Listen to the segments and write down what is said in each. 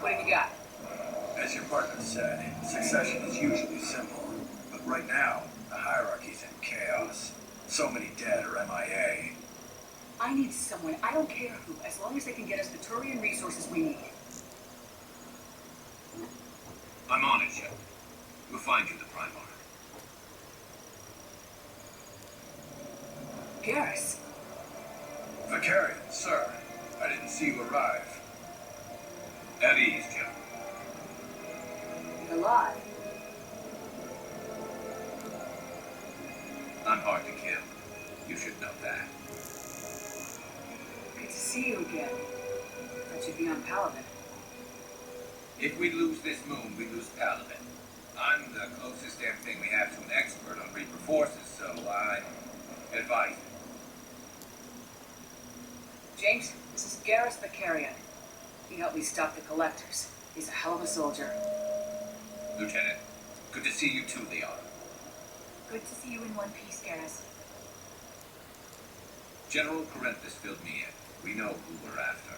What have you got? As your partner said, succession is usually simple. But right now, the hierarchy's in chaos. So many dead or MIA. I need someone, I don't care who, as long as they can get us the Turian resources we need. I'm on it, Shepard. We'll find you the Primarch. Garrus. Vicarian, sir. I didn't see you arrive. At ease, General. You're alive. I'm hard to kill. You should know that. Good to see you again. Thought you'd be on Paladin. If we lose this moon, we lose Paladin. I'm the closest damn thing we have to an expert on Reaper forces, so I advise you. James, this is Garrus Vicarian. He helped me stop the Collectors. He's a hell of a soldier. Lieutenant, good to see you too, Leon. Good to see you in one piece, Garrus. General Corinthus filled me in. We know who we're after.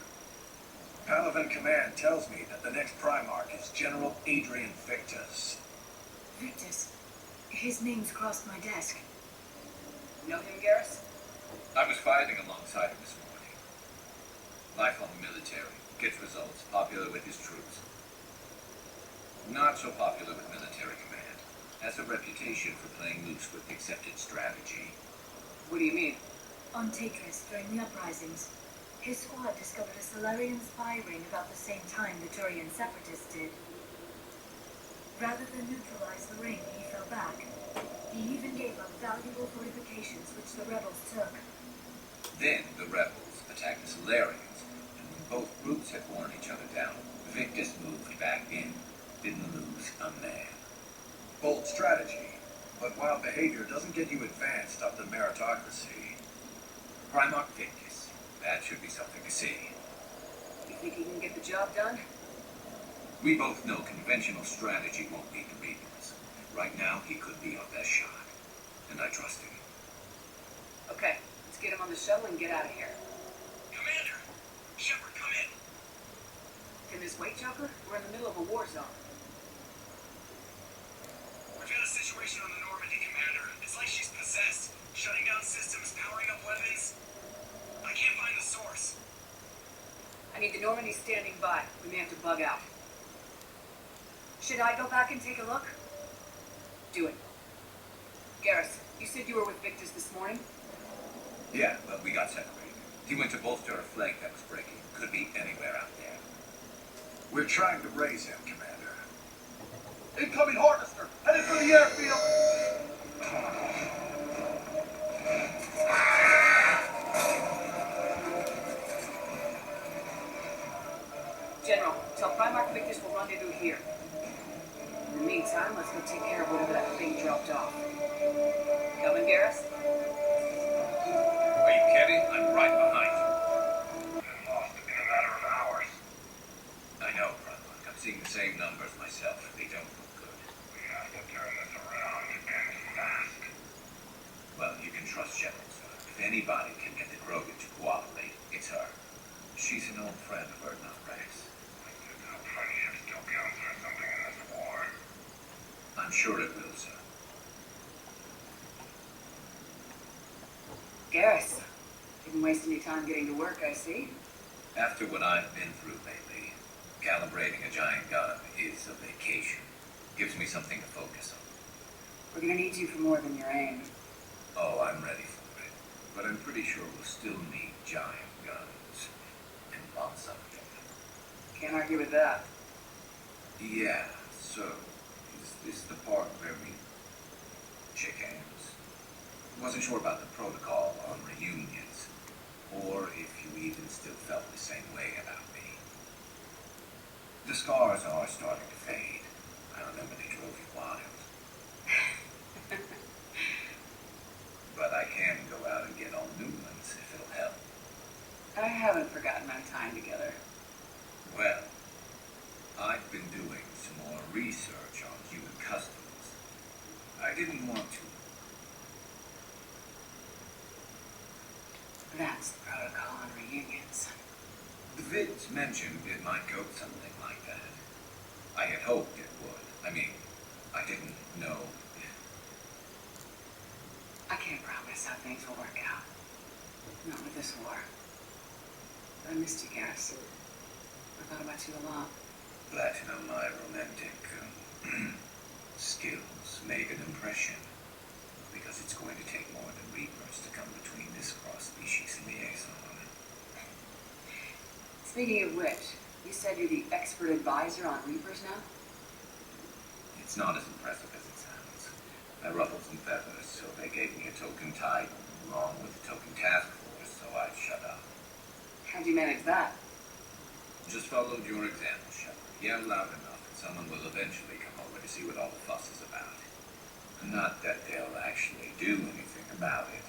Palaven Command tells me that the next Primarch is General Adrian Victus. Victus. His name's crossed my desk. Know him, Garrus? I was fighting alongside him this morning. Lifelong military, gets results, popular with his troops. Not so popular with military command. Has a reputation for playing loose with the accepted strategy. What do you mean? On Tatris, during the uprisings, his squad discovered a Solarian spy ring about the same time the Turian separatists did. Rather than neutralize the ring, he fell back. He even gave up valuable fortifications which the rebels took. Then the rebels attacked the Solarians, and when both groups had worn each other down, Victus moved back in. Didn't lose a man. Bold strategy, but wild behavior doesn't get you advanced up the meritocracy. Primarch Victus. That should be something to see. You think he can get the job done? We both know conventional strategy won't beat the Reapers. Right now, he could be our best shot. And I trust him. Okay, let's get him on the shuttle and get out of here. Commander! Shepard, come in! Can this wait, Joker? We're in the middle of a war zone. We've got a situation on the Normandy, Commander. It's like she's possessed. Shutting down systems, powering up weapons. I can't find the source. I need the Normandy standing by. We may have to bug out. Should I go back and take a look? Do it. Garrus, you said you were with Victus this morning? Yeah, but we got separated. He went to bolster a flank that was breaking. Could be anywhere out there. We're trying to raise him, Commander. Incoming Harvester! Headed for the airfield! General, tell Primarch Victus we'll rendezvous here. In the meantime, let's go take care of whatever that thing dropped off. Coming, Garrus? Are you kidding? I'm right behind you. Lost in a matter of hours. I know, Primarch. I'm seeing the same numbers myself. They don't look good. We have to turn this around and fast. Well, you can trust Shepard, sir. If anybody can get the Grogan to cooperate, it's her. She's an old friend of her, not Rex. Our friendship still counts for something in this war. I'm sure it will, sir. Garrus, didn't waste any time getting to work, I see. After what I've been through lately, calibrating a giant gun is a vacation. Gives me something to focus on. We're gonna need you for more than your aim. Oh, I'm ready for it. But I'm pretty sure we'll still need giant guns. And lots of them. Can't argue with that. Yeah, so, is this the part where we shake hands? Wasn't sure about the protocol on reunions, or if you even still felt the same way about me. The scars are starting to fade. I remember they drove you wild. But I can go out and get all new ones if it'll help. I haven't forgotten our time together. Well, I've been doing some more research on human customs. I didn't want to. That's the protocol on reunions. The vids mentioned it might go something like that. I had hoped it would. I mean, I didn't know. I can't promise how things will work out. Not with this war. But I missed you, Garrus. I thought about you a lot. Glad to know my romantic skills made an impression. Because it's going to take more than Reapers to come between this cross-species liaison. Speaking of which, you said you're the expert advisor on Reapers now? It's not as impressive as it sounds. I ruffled some feathers, so they gave me a token title, along with a token task force, so I shut up. How'd you manage that? Just followed your example, Shepard. Yell loud enough, and someone will eventually come over to see what all the fuss is about. Not that they'll actually do anything about it.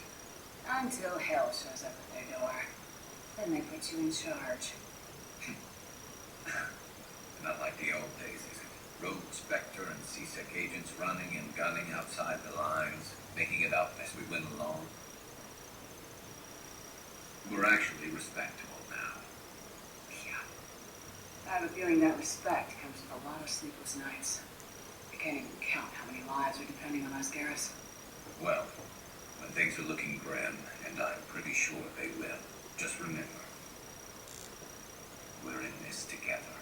Until hell shows up at their door. Then they put you in charge. Not like the old days, is it? Rogue Spectre and CSEC agents running and gunning outside the lines, making it up as we went along. We're actually respectable now. Yeah. I have a feeling that respect comes with a lot of sleepless nights. I can't even count how many lives are depending on us, Garrus. Well, when things are looking grim, and I'm pretty sure they will, just remember, we're in this together.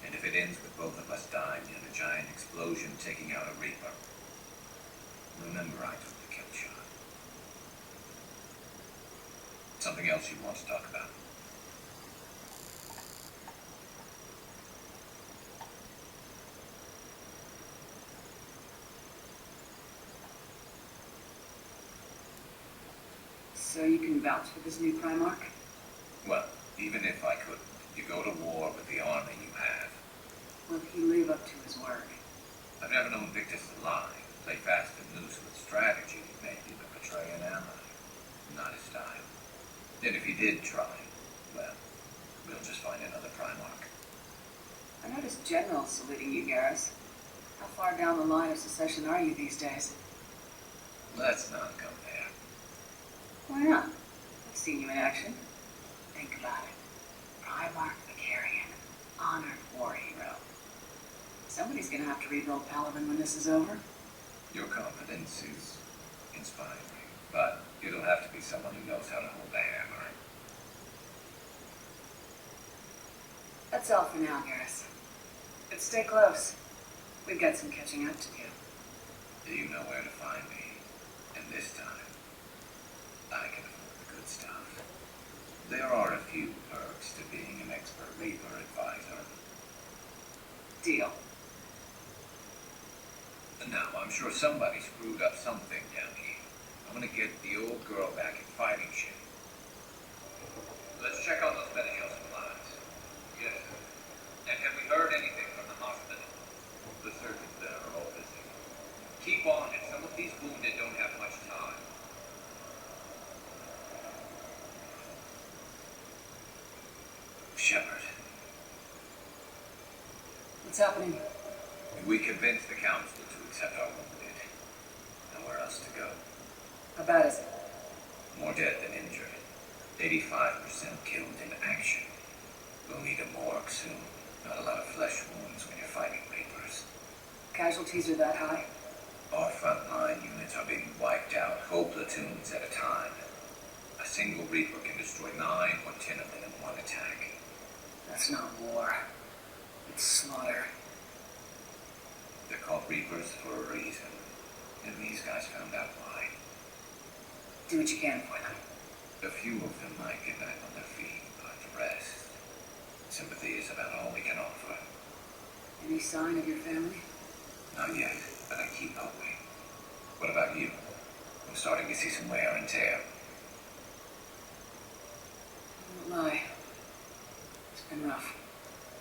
And if it ends with both of us dying in a giant explosion taking out a Reaper, remember I took the kill shot. Something else you want to talk about? So you can vouch for this new Primarch? Well, even if I couldn't, you go to war with the army you have. Will he live up to his word? I've never known Victus to lie, play fast and loose with strategy, maybe, but betray an ally. Not his style. And if he did try, well, we'll just find another Primarch. I noticed generals saluting you, Garrus. How far down the line of secession are you these days? Let's not go there. Why not? I've seen you in action. Think about it. Primarch Vicarian, honored war hero. Somebody's gonna have to rebuild Paladin when this is over. Your confidence is inspiring, but it'll have to be someone who knows how to hold a hammer. That's all for now, Garrus. But stay close. We've got some catching up to do. You know where to find me, and this time, I can afford the good stuff. There are a few perks to being an expert Reaper advisor. Deal. Now, I'm sure somebody screwed up something down here. I'm gonna get the old girl back in fighting shape. Let's check on those medical supplies. Yes. And have we heard anything from the hospital? The surgeons there are all busy. Keep on it. Some of these wounded don't have much time. Shepard, What's happening? we convinced the council to accept our wounded. Nowhere else to go. How bad is it? More dead than injured. 85% killed in action. We'll need a morgue soon. Not a lot of flesh wounds when you're fighting Reapers. Casualties are that high? Our frontline units are being wiped out, whole platoons at a time. A single Reaper can destroy 9 or 10 of them in one attack. That's not war. It's slaughter. They're called Reapers for a reason. And these guys found out why. Do what you can for them. A few of them might get back on their feet, but the rest... sympathy is about all we can offer. Any sign of your family? Not yet, but I keep hoping. What about you? I'm starting to see some wear and tear. I won't lie. It's been rough.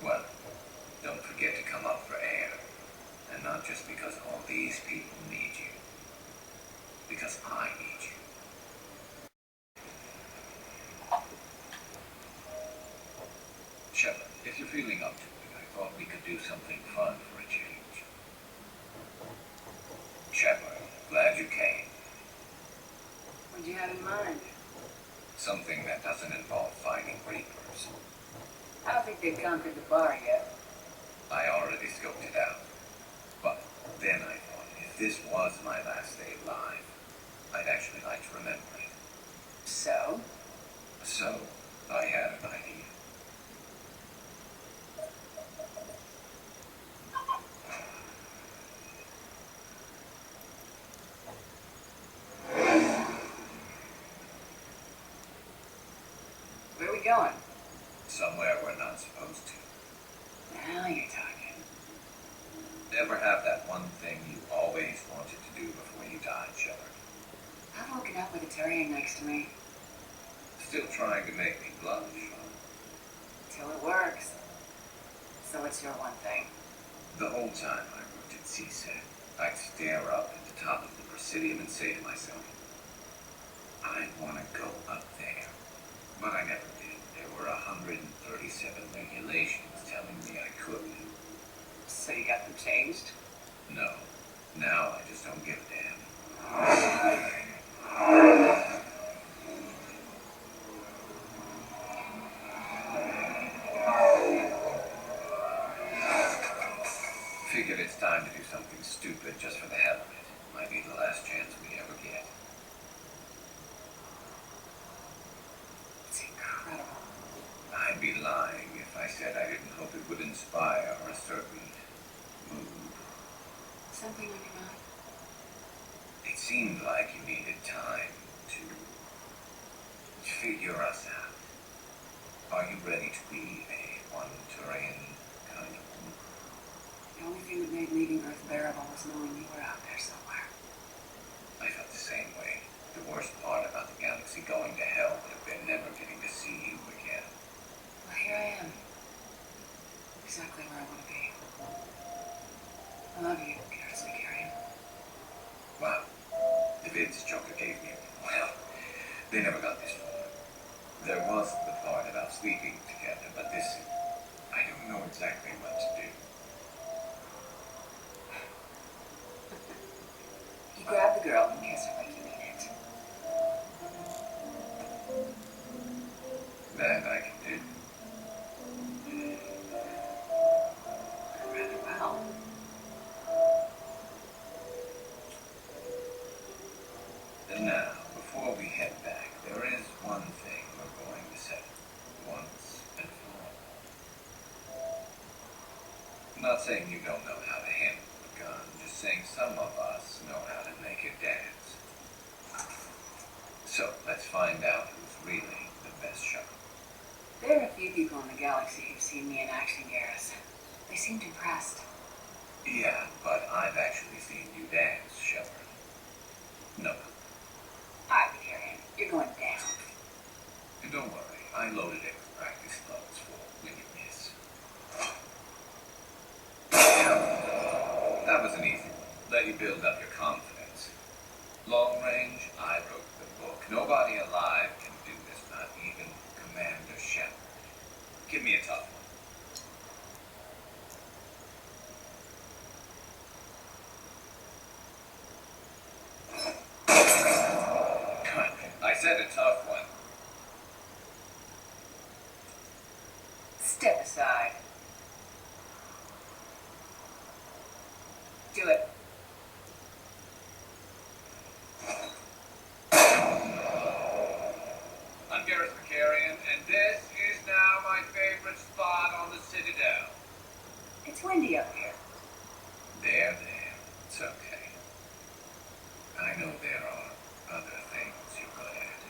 Well, don't forget to come up for air. And not just because all these people need you. Because I need you. Shepard, if you're feeling up to it, I thought we could do something fun for a change. Shepard, glad you came. What'd you have in mind? Something that doesn't involve fighting Reapers. I don't think they've conquered the bar yet. I already scoped it out. But then I thought, if this was my last day alive, I'd actually like to remember it. So? So, I had an idea. Where are we going? Somewhere we're not supposed to. Now you're talking. Ever have that one thing you always wanted to do before you died, Shepard? I've woken up with a Turian next to me. Still trying to make me blush, huh? Till it works. So what's your one thing? The whole time I worked at CSET, I'd stare up at the top of the Presidium and say to myself, I want to go up there. But I never did. There were 137 regulations telling me I couldn't. So you got them changed? No. Now I just don't give a damn. Figured it's time to do something stupid just for the hell of it. Might be the last chance we ever get. It's incredible. I'd be lying if I said I didn't hope it would inspire a certain mood. Something on your mind? It seemed like you needed time to figure us out. Are you ready to be a one-Turian kind of woman? The only thing that made leaving Earth bearable was knowing you were out there somewhere. I felt the same way. The worst part about the galaxy going to hell would have been never getting to see you again. Well, here I am. Exactly where I want to be. I love you, Garrus Romance. Wow. The vids Joker gave me, well, they never got this far. There was the part about sleeping together, but this, I don't know exactly what to do. You grab the girl and kiss her like you mean it. That I can do. Rather well. And now, before we head back, there is one thing we're going to settle once and for all. I'm not saying you don't know how to handle a gun, just saying some of us know how to make it dance. So, let's find out who's really the best shot. There are a few people in the galaxy who've seen me in action, Garrus. They seemed impressed. Yeah, but I've actually seen you dance, Shepard. No. Alright, Tyrion, you're going down. And don't worry, I loaded it with practice clothes for when you miss. That was an easy one. Let you build up your confidence. Long range, I wrote the book. Nobody alive can do this, not even Commander Shepard. Give me a tough one. I said a tough one. Step aside. Do it. I'm Garrus Romance, and this is now my favorite spot on the Citadel. It's windy up here. There. It's okay. I know there are other things you're good at.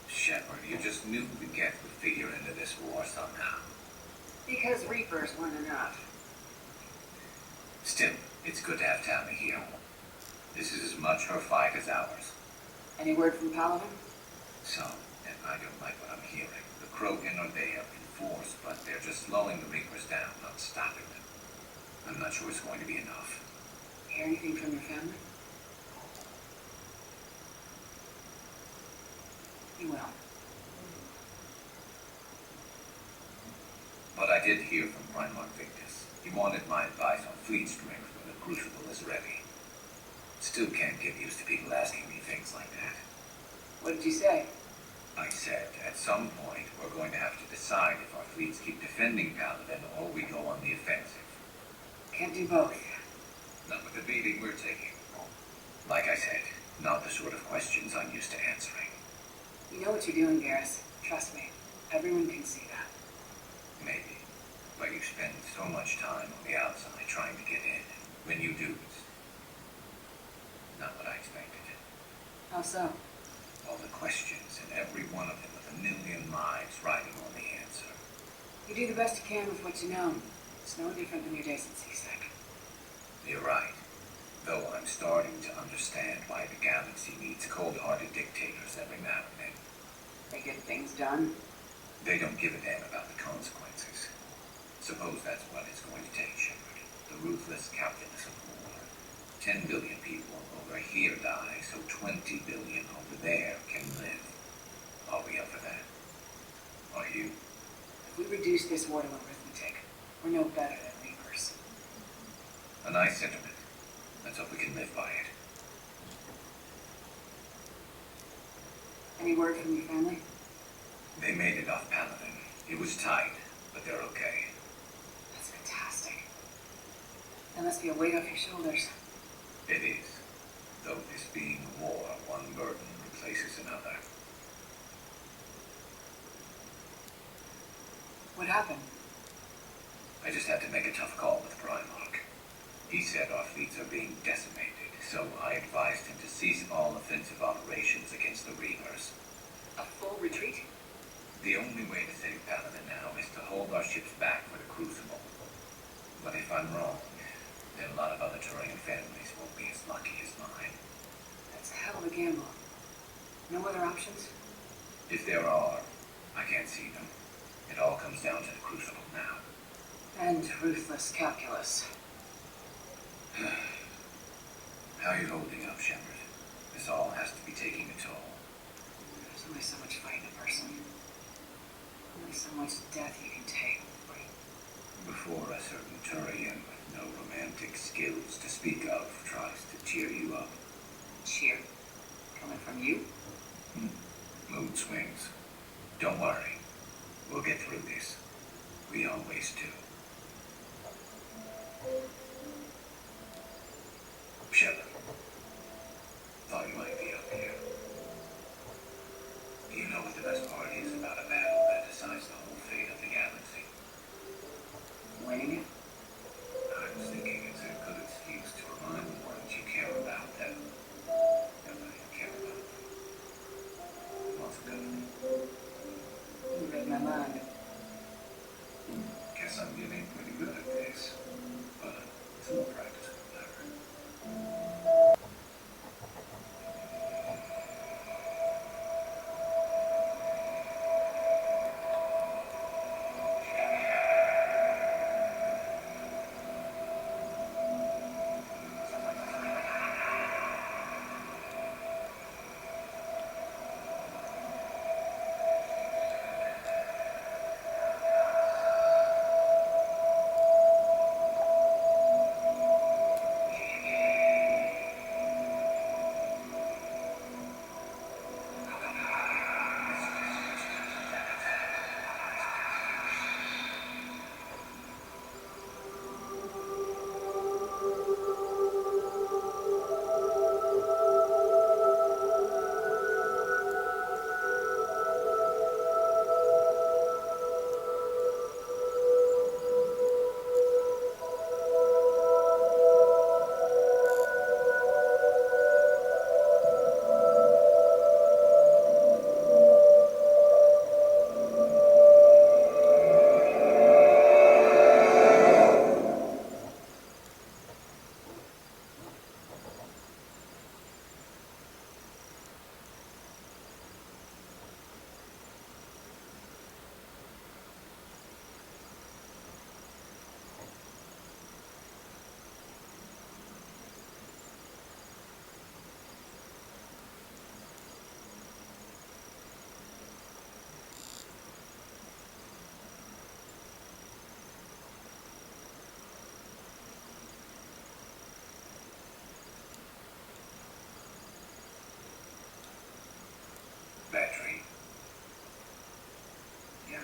Shepard, you just knew the Geth would figure into this war somehow. Because Reapers weren't enough. Still, it's good to have Tammy here. This is as much her fight as ours. Any word from Paladin? Some, and I don't like what I'm hearing. The Krogan are there in force, but they're just slowing the Reapers down, not stopping them. I'm not sure it's going to be enough. Hear anything from your family? You will. But I did hear from Primarch Victus. He wanted my advice on fleet strength when the Crucible is ready. Still can't get used to people asking me things like that. What did you say? I said, at some point, we're going to have to decide if our fleets keep defending Paladin or we go on the offensive. Can't do both. Not with the beating we're taking. Like I said, not the sort of questions I'm used to answering. You know what you're doing, Garrus. Trust me. Everyone can see that. Maybe. But you spend so much time on the outside trying to get in. When you do, it's not what I expected. How so? All the questions, and every one of them with a million lives riding on the answer. You do the best you can with what you know. It's no different than your days at CSEC. You're right. Though I'm starting to understand why the galaxy needs cold-hearted dictators every now and then. They get things done. They don't give a damn about the consequences. Suppose that's what it's going to take, Shepard. The ruthless calculus of war. 10 billion people over here die, so 20 billion over there can live. Are we up for that? Are you? If we reduce this war to arithmetic, we're no better than Reapers. A nice sentiment. Let's hope we can live by it. Any word from your family? They made it off Paladin. It was tight, but they're okay. That's fantastic. That must be a weight off your shoulders. It is. Though this being war, one burden replaces another. What happened? I just had to make a tough call with Primarch. He said our fleets are being decimated, so I advised him to cease all offensive operations against the Reavers. A full retreat? The only way to save Paladin now is to hold our ships back for the Crucible. But if I'm wrong, then a lot of other Turian families won't be as lucky as mine. That's a hell of a gamble. No other options? If there are, I can't see them. It all comes down to the Crucible now. And ruthless calculus. How are you holding up, Shepard? This all has to be taking a toll. There's only so much fighting a person. Only so much death you can take Before a certain Turian with no romantic skills to speak of tries to cheer you up. Cheer. Coming from you? Mood swings. Don't worry. We'll get through this. We always do. Shepard. Thought you might be up here. You know what the best part is about a battle that decides the whole fate of the galaxy? Winning it? I was thinking it's a good excuse to remind the ones you care about that nobody care about them. What's good? You read my mind. Guess I'm getting pretty good at this, but it's more practice than ever.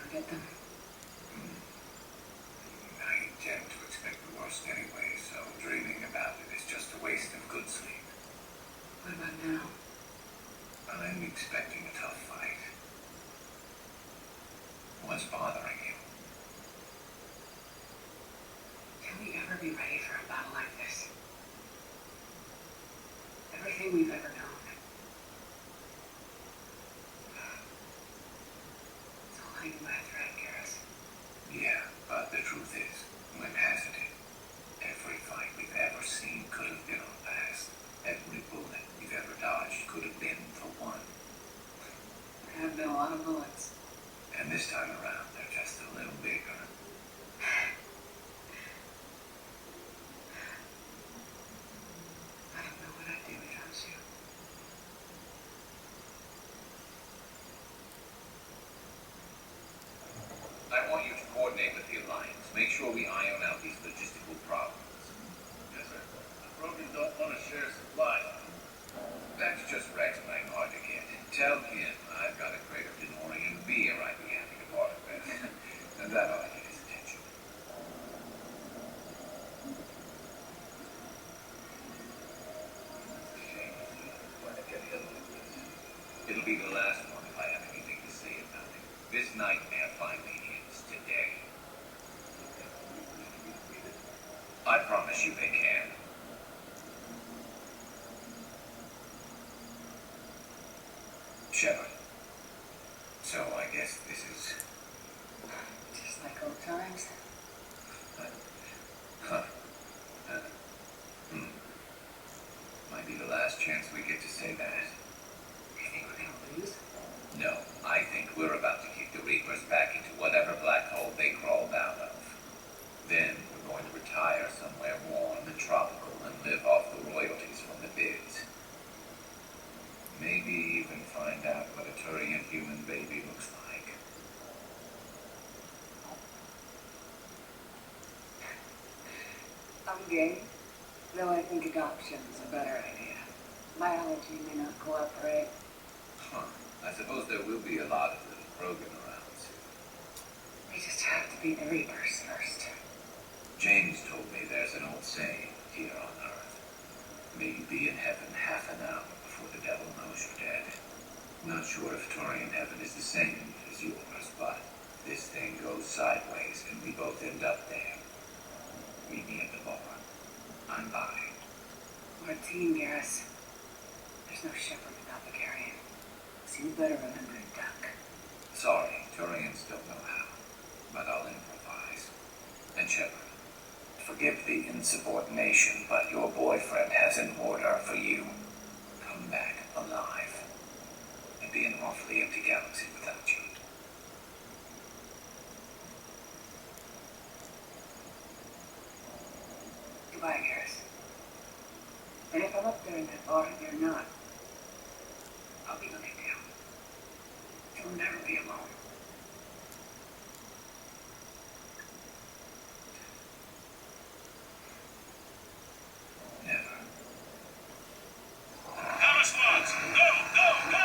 forget them. I tend to expect the worst anyway, so dreaming about it is just a waste of good sleep. What about now? I'm expecting a tough fight. What's bothering you? Can we ever be ready for a battle like this? Everything we've ever known. It's all hanging by a thread, Garrus. Yeah, but the truth is, when hasn't it? Every fight we've ever seen could have been our last. Every bullet we've ever dodged could have been for one. There have been a lot of bullets. And this time around, they're just a little bigger. I don't know what I'd do without you. I want you to coordinate with the Alliance. Make sure we iron out these logistical problems. Yes, sir. The Brogan don't want to share supplies. That's just Rex playing hard to get. Tell him I've got a crate of Denorian beer I'd be happy to part with. And that ought to get his attention. Shame. Why not get him with this? It'll be the last one if I have anything to say about it. This nightmare finally ends today. I promise you they can. Shepard. So I guess this is... Just like old times. Huh. Hmm. Might be the last chance we get to say that. You think we're gonna lose? No, I think we're about to kick the Reapers back into whatever black hole they crawled out of. Then we're going to retire somewhere warm and tropical and live off the royalties from the bids. Maybe even find out what a Turian human baby looks like. I'm game. Though I think adoption's a better idea. Biology may not cooperate. Huh. I suppose there will be a lot of little Krogan around soon. We just have to beat the Reapers first. James told me there's an old saying here on Earth. May you be in heaven half an hour before the devil knows you're dead. Not sure if Turian heaven is the same as yours, but if this thing goes sideways and we both end up there, meet me at the bar. I'm by. We're a team, Garrus. There's no shepherd without the carrion. So you better remember to duck. Sorry, Turians don't know how, but I'll improvise. And Shepard, forgive the insubordination, but your boyfriend has an order for you. Come back alive. It'd be an awfully empty galaxy without you. Goodbye, Garrus. And if I'm up there in that bar and you're not, I'll be looking down. You'll never be alone. Never. Power squads, go, go, go!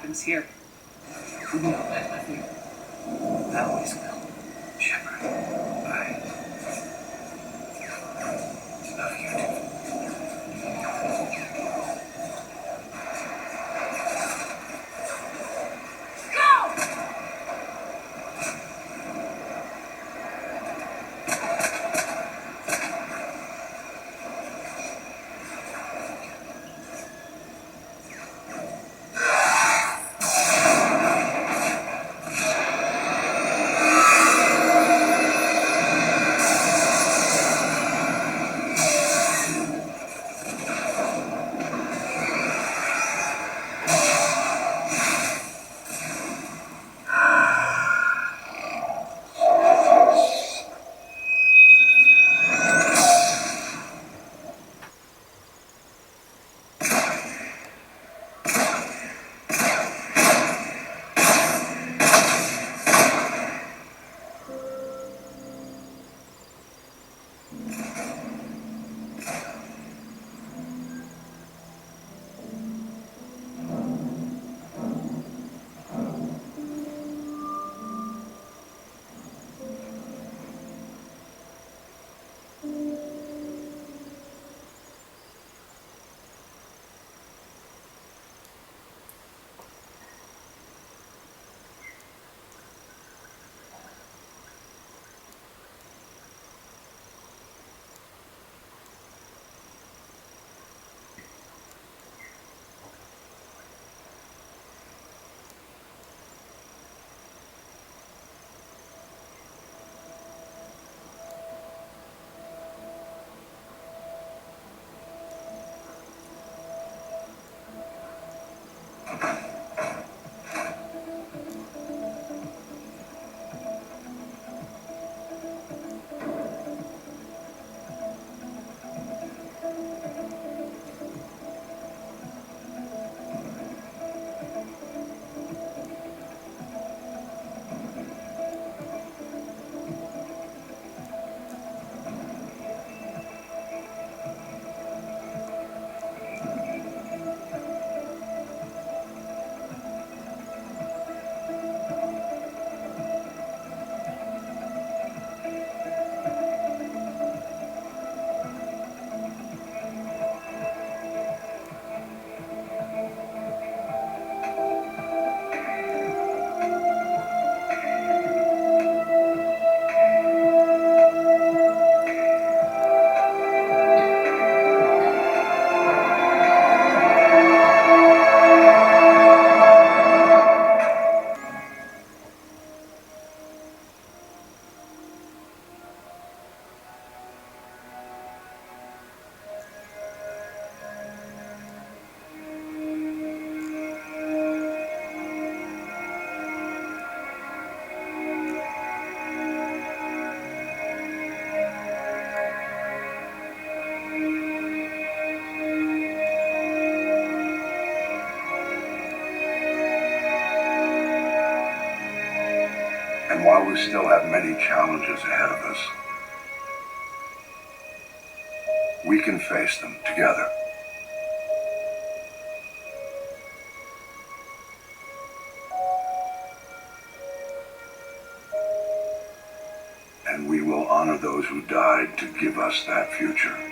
happens here. We know that, nothing. Always will. Shepard, I love you too. And while we still have many challenges ahead of us, we can face them together. And we will honor those who died to give us that future.